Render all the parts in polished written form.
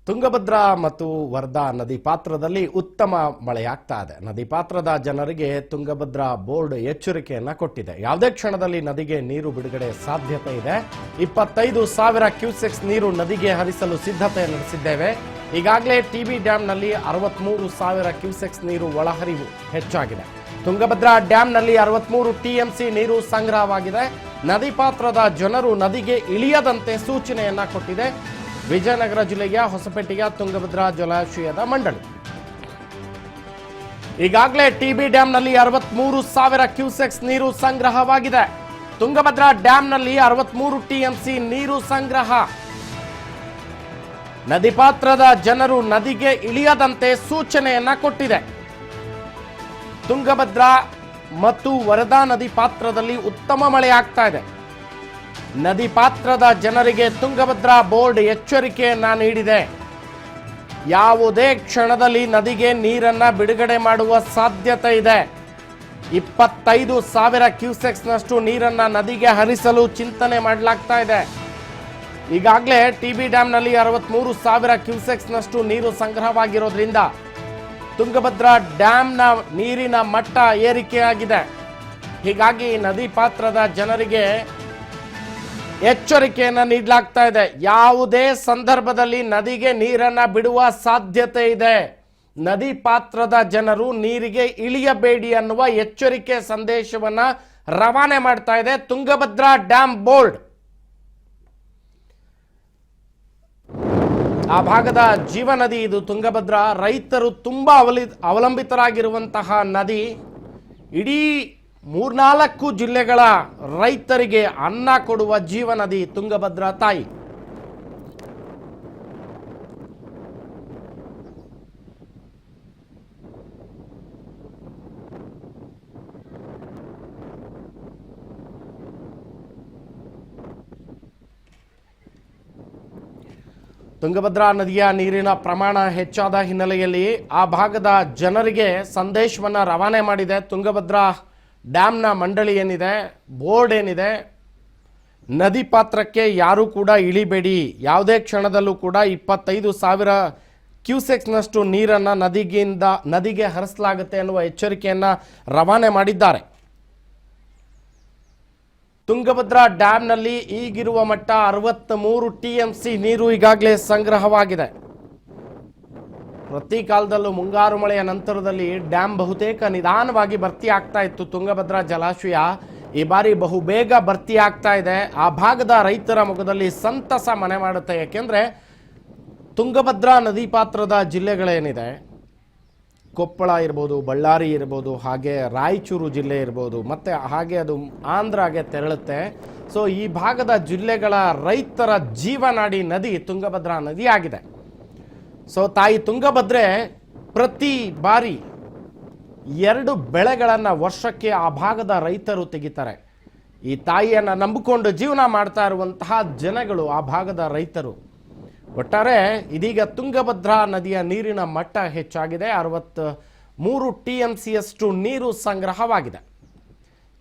ತುಂಗಭದ್ರಾ ಮತ್ತು ವರ್ಧಾ ನದಿ ಪಾತ್ರದಲ್ಲಿ ಉತ್ತಮ ಮಳೆಯಾಗ್ತಾ ಇದೆ. ನದಿ ಪಾತ್ರದ ಜನರಿಗೆ ತುಂಗಭದ್ರಾ ಬೋರ್ಡ್ ಎಚ್ಚರಿಕೆಯನ್ನ ಕೊಟ್ಟಿದೆ. ಯಾವುದೇ ಕ್ಷಣದಲ್ಲಿ ನದಿಗೆ ನೀರು ಬಿಡುಗಡೆ ಸಾಧ್ಯತೆ ಇದೆ. 25,000 ಕ್ಯೂಸೆಕ್ಸ್ ನೀರು ನದಿಗೆ ಹರಿಸಲು ಸಿದ್ಧತೆ ನಡೆಸಿದ್ದೇವೆ. ಈಗಾಗಲೇ ಟಿಬಿ ಡ್ಯಾಂನಲ್ಲಿ 63,000 ಕ್ಯೂಸೆಕ್ಸ್ ನೀರು ಒಳಹರಿವು ಹೆಚ್ಚಾಗಿದೆ. ತುಂಗಭದ್ರಾ ಡ್ಯಾಂನಲ್ಲಿ 63 ಟಿಎಂಸಿ ನೀರು ಸಂಗ್ರಹವಾಗಿದೆ. ನದಿ ಪಾತ್ರದ ಜನರು ನದಿಗೆ ಇಳಿಯದಂತೆ ಸೂಚನೆಯನ್ನ ಕೊಟ್ಟಿದೆ ವಿಜಯನಗರ ಜಿಲ್ಲೆಯ ಹೊಸಪೇಟೆಯ ತುಂಗಭದ್ರಾ ಜಲಾಶಯದ ಮಂಡಳಿ. ಈಗಾಗಲೇ ಟಿಬಿ ಡ್ಯಾಂನಲ್ಲಿ 63,000 ಕ್ಯೂಸೆಕ್ಸ್ ನೀರು ಸಂಗ್ರಹವಾಗಿದೆ. ತುಂಗಭದ್ರಾ ಡ್ಯಾಂನಲ್ಲಿ 63 ಟಿಎಂಸಿ ನೀರು ಸಂಗ್ರಹ. ನದಿ ಪಾತ್ರದ ಜನರು ನದಿಗೆ ಇಳಿಯದಂತೆ ಸೂಚನೆಯನ್ನ ಕೊಟ್ಟಿದೆ. ತುಂಗಭದ್ರಾ ಮತ್ತು ವರದಾ ನದಿ ಪಾತ್ರದಲ್ಲಿ ಉತ್ತಮ ಮಳೆಯಾಗ್ತಾ ಇದೆ. ನದಿ ಪಾತ್ರದ ಜನರಿಗೆ ತುಂಗಭದ್ರಾ ಬೋರ್ಡ್ ಎಚ್ಚರಿಕೆಯನ್ನ ನೀಡಿದೆ. ಯಾವುದೇ ಕ್ಷಣದಲ್ಲಿ ನದಿಗೆ ನೀರನ್ನ ಬಿಡುಗಡೆ ಮಾಡುವ ಸಾಧ್ಯತೆ ಇದೆ. 25,000 ಕ್ಯೂಸೆಕ್ಸ್ನಷ್ಟು ನೀರನ್ನ ನದಿಗೆ ಹರಿಸಲು ಚಿಂತನೆ ಮಾಡಲಾಗ್ತಾ ಇದೆ. ಈಗಾಗಲೇ ಟಿಬಿ ಡ್ಯಾಂನಲ್ಲಿ 63,000 ಕ್ಯೂಸೆಕ್ಸ್ನಷ್ಟು ನೀರು ಸಂಗ್ರಹವಾಗಿರೋದ್ರಿಂದ ತುಂಗಭದ್ರಾ ಡ್ಯಾಂನ ನೀರಿನ ಮಟ್ಟ ಏರಿಕೆಯಾಗಿದೆ. ಹೀಗಾಗಿ ನದಿ ಪಾತ್ರದ ಜನರಿಗೆ ಎಚ್ಚರಿಕೆಯನ್ನು ನೀಡಲಾಗ್ತಾ ಇದೆ. ಯಾವುದೇ ಸಂದರ್ಭದಲ್ಲಿ ನದಿಗೆ ನೀರನ್ನ ಬಿಡುವ ಸಾಧ್ಯತೆ ಇದೆ. ನದಿ ಪಾತ್ರದ ಜನರು ನೀರಿಗೆ ಇಳಿಯಬೇಡಿ ಅನ್ನುವ ಎಚ್ಚರಿಕೆ ಸಂದೇಶವನ್ನ ರವಾನೆ ಮಾಡ್ತಾ ಇದೆ ತುಂಗಭದ್ರಾ ಡ್ಯಾಮ್ ಬೋರ್ಡ್. ಆ ಭಾಗದ ಜೀವನದಿ ಇದು ತುಂಗಭದ್ರಾ. ರೈತರು ತುಂಬಾ ಅವಲಂಬಿತರಾಗಿರುವಂತಹ ನದಿ. ಇಡೀ 3-4 ಜಿಲ್ಲೆಗಳ ರೈತರಿಗೆ ಅನ್ನ ಕೊಡುವ ಜೀವನದಿ ತುಂಗಭದ್ರಾ ತಾಯಿ. ತುಂಗಭದ್ರಾ ನದಿಯ ನೀರಿನ ಪ್ರಮಾಣ ಹೆಚ್ಚಾದ ಹಿನ್ನೆಲೆಯಲ್ಲಿ ಆ ಭಾಗದ ಜನರಿಗೆ ಸಂದೇಶವನ್ನು ರವಾನೆ ಮಾಡಿದೆ ತುಂಗಭದ್ರಾ ಡ್ಯಾಮ್ನ ಮಂಡಳಿ ಏನಿದೆ, ಬೋರ್ಡ್ ಏನಿದೆ. ನದಿ ಪಾತ್ರಕ್ಕೆ ಯಾರೂ ಕೂಡ ಇಳಿಬೇಡಿ. ಯಾವುದೇ ಕ್ಷಣದಲ್ಲೂ ಕೂಡ 25,000 ಕ್ಯೂಸೆಕ್ಸ್ನಷ್ಟು ನೀರನ್ನು ನದಿಗೆ ಹರಿಸಲಾಗುತ್ತೆ ಅನ್ನುವ ಎಚ್ಚರಿಕೆಯನ್ನು ರವಾನೆ ಮಾಡಿದ್ದಾರೆ. ತುಂಗಭದ್ರಾ ಡ್ಯಾಂನಲ್ಲಿ ಈಗಿರುವ ಮಟ್ಟ 63 ಟಿಎಂಸಿ ನೀರು ಈಗಾಗಲೇ ಸಂಗ್ರಹವಾಗಿದೆ. ಪ್ರತಿ ಕಾಲದಲ್ಲೂ ಮುಂಗಾರು ಮಳೆಯ ನಂತರದಲ್ಲಿ ಡ್ಯಾಮ್ ಬಹುತೇಕ ನಿಧಾನವಾಗಿ ಭರ್ತಿ ಆಗ್ತಾ ಇತ್ತು. ತುಂಗಭದ್ರಾ ಜಲಾಶಯ ಈ ಬಾರಿ ಬಹುಬೇಗ ಭರ್ತಿ ಆಗ್ತಾ ಇದೆ. ಆ ಭಾಗದ ರೈತರ ಮುಖದಲ್ಲಿ ಸಂತಸ ಮನೆ ಮಾಡುತ್ತೆ. ಯಾಕೆಂದ್ರೆ ತುಂಗಭದ್ರಾ ನದಿ ಪಾತ್ರದ ಜಿಲ್ಲೆಗಳೇನಿದೆ, ಕೊಪ್ಪಳ ಇರ್ಬೋದು, ಬಳ್ಳಾರಿ ಇರ್ಬೋದು, ಹಾಗೆ ರಾಯಚೂರು ಜಿಲ್ಲೆ ಇರ್ಬೋದು, ಮತ್ತೆ ಹಾಗೆ ಅದು ಆಂಧ್ರಗೆ ತೆರಳುತ್ತೆ. ಸೊ ಈ ಭಾಗದ ಜಿಲ್ಲೆಗಳ ರೈತರ ಜೀವನಾಡಿ ನದಿ ತುಂಗಭದ್ರಾ ನದಿ ಆಗಿದೆ. ಸೊ ತಾಯಿ ತುಂಗಭದ್ರೆ ಪ್ರತಿ ಬಾರಿ 2 ಬೆಳೆಗಳನ್ನು ವರ್ಷಕ್ಕೆ ಆ ಭಾಗದ ರೈತರು ತೆಗಿತಾರೆ. ಈ ತಾಯಿಯನ್ನು ನಂಬಿಕೊಂಡು ಜೀವನ ಮಾಡ್ತಾ ಇರುವಂತಹ ಜನಗಳು ಆ ಭಾಗದ ರೈತರು. ಒಟ್ಟಾರೆ ಇದೀಗ ತುಂಗಭದ್ರಾ ನದಿಯ ನೀರಿನ ಮಟ್ಟ ಹೆಚ್ಚಾಗಿದೆ. 63 ಟಿಎಂಸಿಯಷ್ಟು ನೀರು ಸಂಗ್ರಹವಾಗಿದೆ.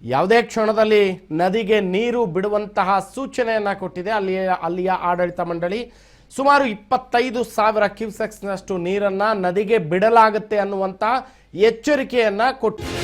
ಯಾವುದೇ ಕ್ಷಣದಲ್ಲಿ ನದಿಗೆ ನೀರು ಬಿಡುವಂತಹ ಸೂಚನೆಯನ್ನು ಕೊಟ್ಟಿದೆ ಅಲ್ಲಿಯ ಆಡಳಿತ ಮಂಡಳಿ. ಸುಮಾರು 25,000 ಕ್ಯೂಸೆಕ್ಸ್ನಷ್ಟು ನೀರನ್ನ ನದಿಗೆ ಬಿಡಲಾಗುತ್ತೆ ಅನ್ನುವಂಥ ಎಚ್ಚರಿಕೆಯನ್ನ ಕೊಟ್ಟಿದೆ.